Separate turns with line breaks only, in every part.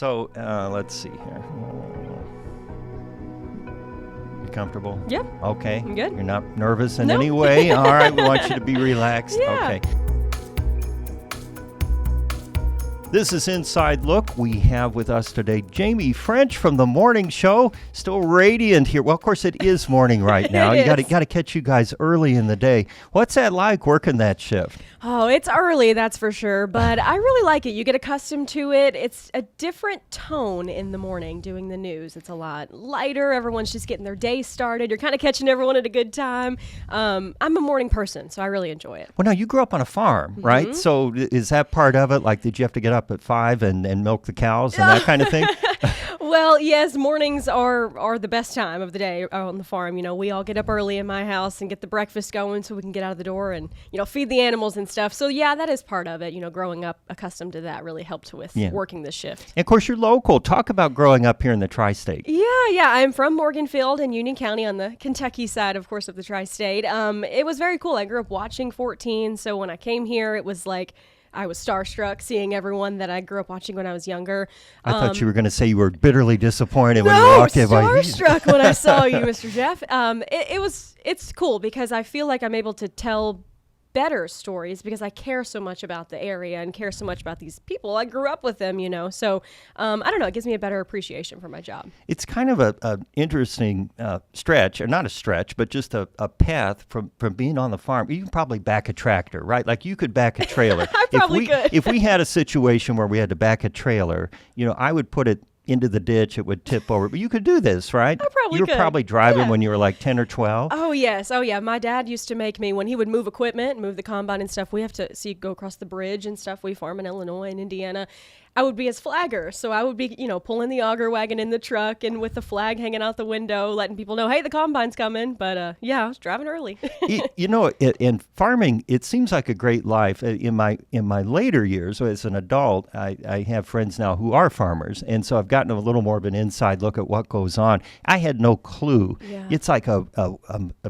So let's see here. You comfortable?
Yep.
Okay.
I'm good.
You're not nervous in
Nope.
any way? All right. We want you to be relaxed.
Yeah.
Okay. This is Inside Look. We have with us today Jamee French from the morning show. Still radiant here. Well, of course, it is morning right now. You got to catch you guys early in the day. What's that like working that shift?
Oh, it's early, that's for sure, but I really like it. You get accustomed to it. It's a different tone in the morning doing the news. It's a lot lighter. Everyone's just getting their day started. You're kind of catching everyone at a good time. I'm a morning person, so I really enjoy it.
Well, now, you grew up on a farm, right? So is that part of it? Like, did you have to get up at 5 and milk the cows and that kind of thing?
Well, yes, mornings are the best time of the day on the farm. You know, we all get up early in my house and get the breakfast going so we can get out of the door and, feed the animals and stuff. So, yeah, that is part of it. Growing up accustomed to that really helped with working this shift.
And, of course, you're local. Talk about growing up here in the tri-state.
Yeah. I'm from Morganfield in Union County on the Kentucky side, of course, of the tri-state. It was very cool. I grew up watching 14, so when I came here, it was like I was starstruck seeing everyone that I grew up watching when I was younger.
I thought you were going to say you were bitterly disappointed when you
No,
walked in.
starstruck when I saw you, Mr. Jeff. It's cool because I feel like I'm able to tell better stories because I care so much about the area and care so much about these people. I grew up with them, So I don't know. It gives me a better appreciation for my job.
It's kind of a interesting stretch, or not a stretch, but just a path from being on the farm. You can probably back a tractor, right? Like you could back a trailer.
I probably could.
If we had a situation where we had to back a trailer, I would put it into the ditch, it would tip over. But you could do this, right?
I probably
You were
could.
probably driving when you were like 10 or 12.
Oh, yes. Oh, yeah. My dad used to make me, when he would move equipment, move the combine and stuff, we have to go across the bridge and stuff. We farm in Illinois and Indiana. I would be his flagger. So I would be, pulling the auger wagon in the truck and with the flag hanging out the window, letting people know, hey, the combine's coming. But I was driving early.
In farming, it seems like a great life. In my later years as an adult, I have friends now who are farmers. And so I've gotten a little more of an inside look at what goes on. I had no clue. Yeah. It's like a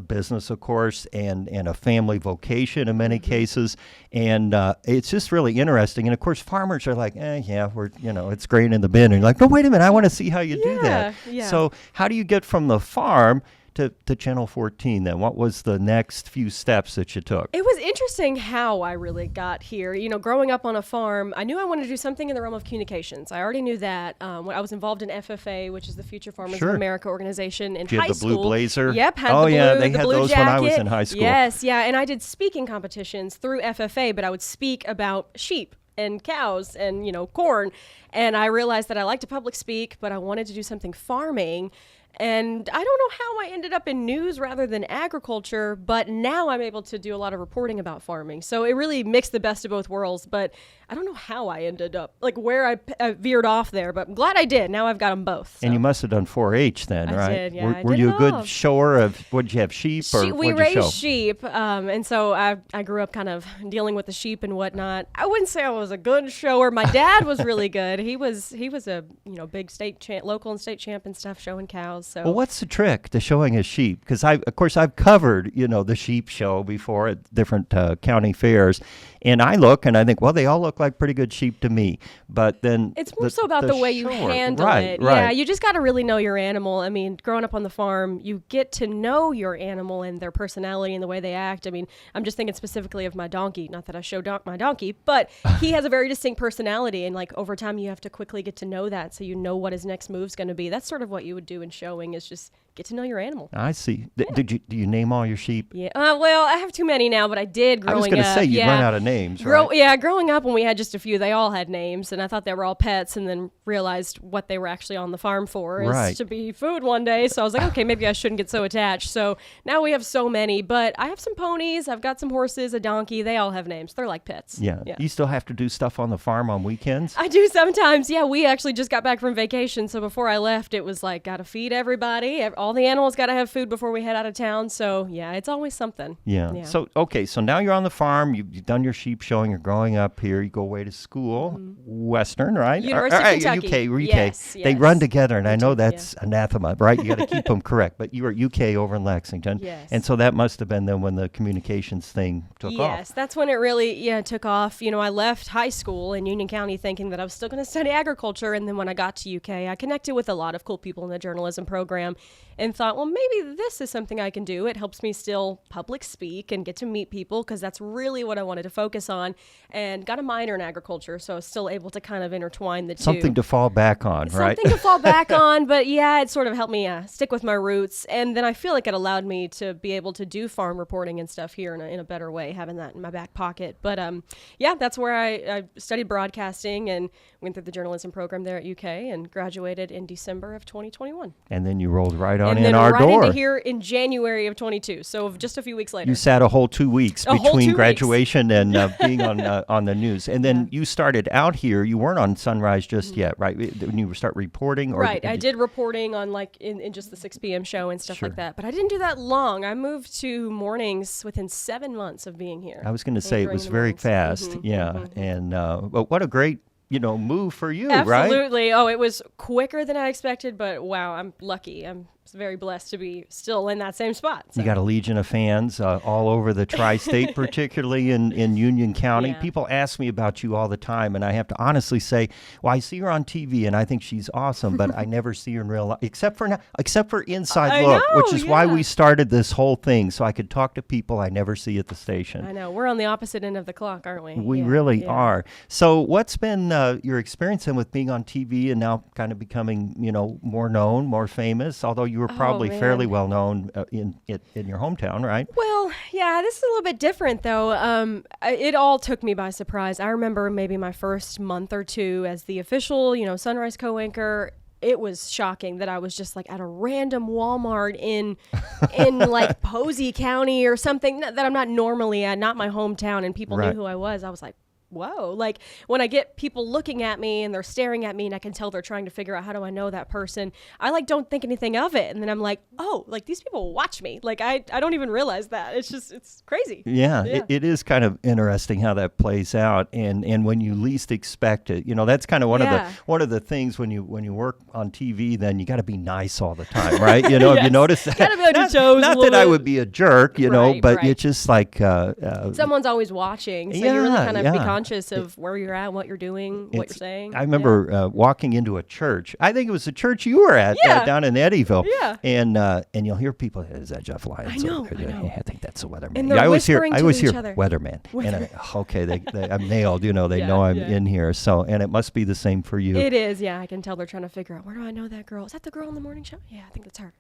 business, of course, and a family vocation in many cases. And it's just really interesting. And of course, farmers are like, it's grain in the bin. And you're like, no, wait a minute, I want to see how you do that. Yeah. So how do you get from the farm to Channel 14 then? What was the next few steps that you took?
It was interesting how I really got here. Growing up on a farm, I knew I wanted to do something in the realm of communications. I already knew that. When I was involved in FFA, which is the Future Farmers of America organization in high school.
Did the blue blazer?
Yep, had
the
blue,
they
the
had
blue
those
jacket.
when I was in high school.
Yes, yeah, and I did speaking competitions through FFA, but I would speak about sheep and cows and, corn. And I realized that I liked to public speak, but I wanted to do something farming. And I don't know how I ended up in news rather than agriculture, but now I'm able to do a lot of reporting about farming. So it really mixed the best of both worlds, but I don't know how I ended up, like where I veered off there, but I'm glad I did. Now I've got them both. So.
And you must have done 4-H then,
I
right?
Did, yeah.
Were you a good shower of, what did you have, sheep?
We raised sheep, and so I grew up kind of dealing with the sheep and whatnot. I wouldn't say I was a good shower. My dad was really good. He was a big local and state champ and stuff, showing cows. So.
Well, what's the trick to showing a sheep? Because I've covered the sheep show before at different county fairs, and I look and I think, well, they all look like pretty good sheep to me. But then
it's more so about the way you handle it.
Right.
Yeah, you just got to really know your animal. I mean, growing up on the farm, you get to know your animal and their personality and the way they act. I mean, I'm just thinking specifically of my donkey. Not that I show my donkey, but he has a very distinct personality, and like over time, you have to quickly get to know that so you know what his next move's going to be. That's sort of what you would do in showing, is just get to know your animal.
I see. Yeah. Do you name all your sheep?
Yeah. Well, I have too many now, but I did growing up.
I was going to say, you run out of names, right?
Yeah, growing up when we had just a few, they all had names, and I thought they were all pets, and then realized what they were actually on the farm for is to be food one day. So I was like, okay, maybe I shouldn't get so attached. So now we have so many, but I have some ponies, I've got some horses, a donkey. They all have names. They're like pets.
Yeah. You still have to do stuff on the farm on weekends?
I do sometimes. Yeah, we actually just got back from vacation, so before I left, it was like, got to feed everybody. all the animals got to have food before we head out of town. So yeah, it's always something.
Yeah. So, okay. So now you're on the farm. You've done your sheep showing. You're growing up here. You go away to school. Western, right?
University of Kentucky.
UK.
Yes,
They
yes.
run together, and I know that's anathema, right? You got to keep them correct. But you were at UK over in Lexington.
Yes.
And so that must have been then when the communications thing took off.
Yes, that's when it really took off. I left high school in Union County thinking that I was still going to study agriculture. And then when I got to UK, I connected with a lot of cool people in the journalism program and thought, well, maybe this is something I can do. It helps me still public speak and get to meet people, because that's really what I wanted to focus on, and got a minor in agriculture. So I was still able to kind of intertwine the two.
Something to fall back on, right?
Something to fall back on. But yeah, it sort of helped me stick with my roots. And then I feel like it allowed me to be able to do farm reporting and stuff here in a better way, having that in my back pocket. But yeah, that's where I studied broadcasting and went through the journalism program there at UK and graduated in December of 2021.
And then you rolled right on
And
in
then
our
right
door.
into here in January of 22. So just a few weeks later.
You sat a whole 2 weeks
A whole 2
between
weeks.
graduation and being on the news. And then you started out here. You weren't on Sunrise just yet, right? When you start reporting? Or
Right. I did reporting on in just the 6 p.m. show and stuff like that. But I didn't do that long. I moved to mornings within 7 months of being here.
I was going to say it was very fast. Yeah. And but what a great move for you, right?
Absolutely. Oh, it was quicker than I expected, but wow, I'm lucky. I'm very blessed to be still in that same spot. So.
You got a legion of fans all over the tri-state, particularly in Union County.
Yeah.
People ask me about you all the time, and I have to honestly say, well, I see her on TV, and I think she's awesome, but I never see her in real life, except for Inside
I
Look,
know,
which is why we started this whole thing, so I could talk to people I never see at the station.
I know. We're on the opposite end of the clock, aren't we?
We really are. So what's been your experience in with being on TV and now kind of becoming, more known, more famous, although you were probably fairly well known in your hometown, right?
Well, yeah, this is a little bit different, though. It all took me by surprise. I remember maybe my first month or two as the official, Sunrise co-anchor. It was shocking that I was just like at a random Walmart in like Posey County or something that I'm not normally at, not my hometown, and people knew who I was. I was like, whoa. Like when I get people looking at me and they're staring at me and I can tell they're trying to figure out, how do I know that person? I don't think anything of it. And then I'm like, oh, like these people watch me. Like I don't even realize that. It's crazy.
Yeah. It is kind of interesting how that plays out. And when you least expect it, that's kind of one of the things when you work on TV, then you got to be nice all the time, right? If you notice that.
Gotta be on your toes.
Not that I would be a jerk, but
right.
it's just like
someone's always watching. So you really kind of be conscious of where you're at, what you're doing, what you're saying.
I remember walking into a church. I think it was the church you were at down in Eddyville.
Yeah.
And you'll hear people, is that Jeff Lyons?
I know.
Yeah, I think that's a weatherman.
And they're
I always hear
each other.
weatherman. And I'm nailed. They know I'm in here. So, and it must be the same for you.
It is. Yeah, I can tell they're trying to figure out, where do I know that girl? Is that the girl on the morning show? Yeah, I think that's her.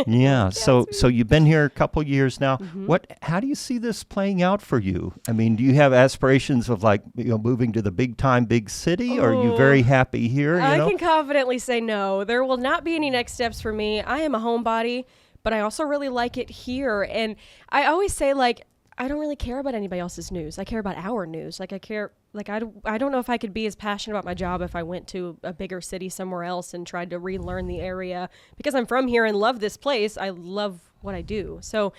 Yeah. So you've been here a couple years now. How do you see this playing out for you? I mean, do you have aspirations of moving to the big city, or are you very happy here?
I can confidently say no. There will not be any next steps for me. I am a homebody, but I also really like it here. And I always say, I don't really care about anybody else's news. I care about our news. I don't know if I could be as passionate about my job if I went to a bigger city somewhere else and tried to relearn the area. Because I'm from here and love this place, I love what I do. So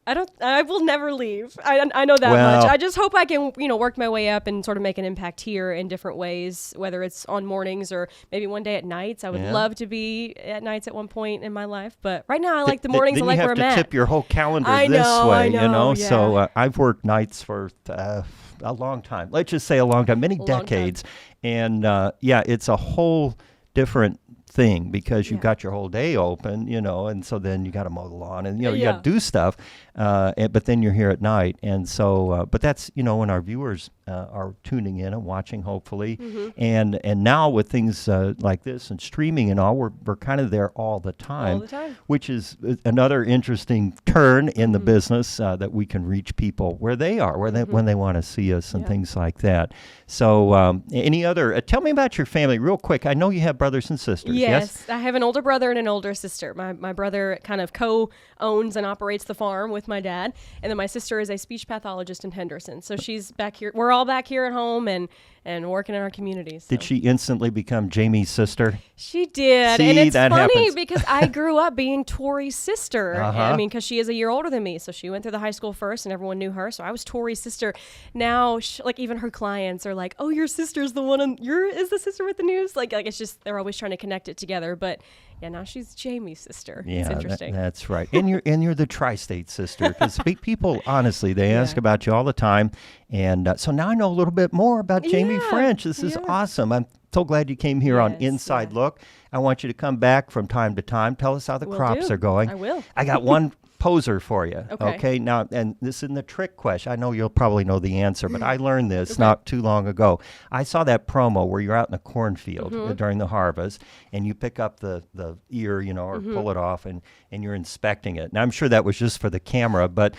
I will never leave. I know that much. I just hope I can, work my way up and sort of make an impact here in different ways, whether it's on mornings or maybe one day at nights. I would love to be at nights at one point in my life, but right now I like the mornings. I like where I'm at.
You have to tip your whole calendar this way,
Yeah.
So I've worked nights for a long time. Let's just say a long time, many decades. And it's a whole different thing because you've got your whole day open, and so then you got to mow the lawn and, you got to do stuff. But then you're here at night. And so, but that's, when our viewers are tuning in and watching, hopefully. And now with things like this and streaming and all, we're kind of there all the time. Which is another interesting turn in the business, that we can reach people where they are, when they want to see us and things like that. So any other, tell me about your family real quick. I know you have brothers and sisters.
Yes, I have an older brother and an older sister. My brother kind of co-owns and operates the farm with my dad, and then my sister is a speech pathologist in Henderson. So she's back here. We're all back here at home, and and working in our communities.
Did she instantly become Jamie's sister?
She did.
See,
and it's
that
funny
happens.
because I grew up being Tori's sister.
Uh-huh.
I mean, because she is a year older than me. So she went through the high school first and everyone knew her. So I was Tori's sister. Now, like even her clients are like, oh, your sister's the one, is the sister with the news? Like it's just, they're always trying to connect it together. But yeah, now she's Jamie's sister.
Yeah,
it's interesting.
That's right. And you're the tri-state sister, because people, honestly, they ask about you all the time. And so now I know a little bit more about Jamee French. This is awesome. I'm so glad you came here on Inside Look. I want you to come back from time to time. Tell us how the crops are going.
I will.
I got one poser for you.
Okay.
Now, and this isn't the trick question. I know you'll probably know the answer, but I learned this not too long ago. I saw that promo where you're out in a cornfield during the harvest, and you pick up the ear, or pull it off, and you're inspecting it. Now, I'm sure that was just for the camera, but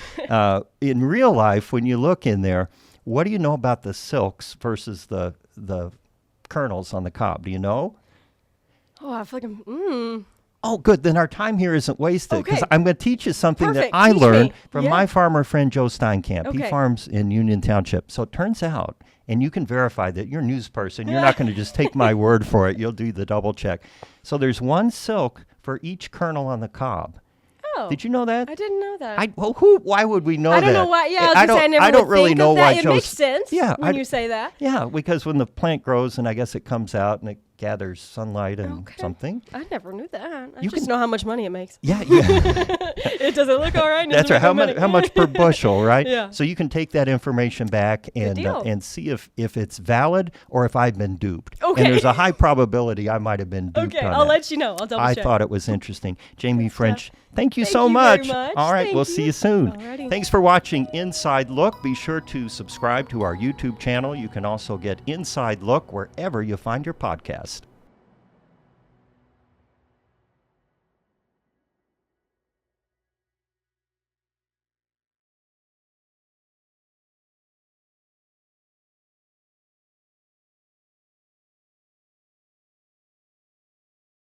in real life, when you look in there, what do you know about the silks versus the kernels on the cob? Do you know?
Oh, I feel like
Oh, good. Then our time here isn't wasted, because
Okay.
I'm going to teach you something
Perfect.
that I
Teach
learned
me.
from
Yeah.
my farmer friend Joe Steinkamp. He
Okay.
farms in Union Township. So it turns out, and you can verify that you're a news person. You're not going to just take my word for it. You'll do the double check. So there's one silk for each kernel on the cob.
Oh.
Did you know that?
I didn't know that.
Why would we know that?
I don't know why. Yeah, I was
I
just saying, I never
I don't
would
really
think
know
of that.
why
It
Joe's.
makes sense when you say that.
Yeah, because when the plant grows, and I guess it comes out and it gathers sunlight and
Okay.
something.
I never knew that. I
You
just
can-
know how much money it makes.
Yeah.
It doesn't look all right. and it
That's right.
doesn't make no
How
money.
much per bushel, right?
Yeah.
So you can take that information back
deal.
and see if it's valid or if I've been duped.
Okay.
And there's a high probability I might have been duped.
Okay,
on
I'll
that.
let you know. I'll double
I
check.
thought it was interesting. Jamee French, thank you
Thank
so
you
much.
very much.
All right,
Thank
we'll see
you.
you soon.
Alrighty.
Thanks for watching Inside Look. Be sure to subscribe to our YouTube channel. You can also get Inside Look wherever you find your podcasts.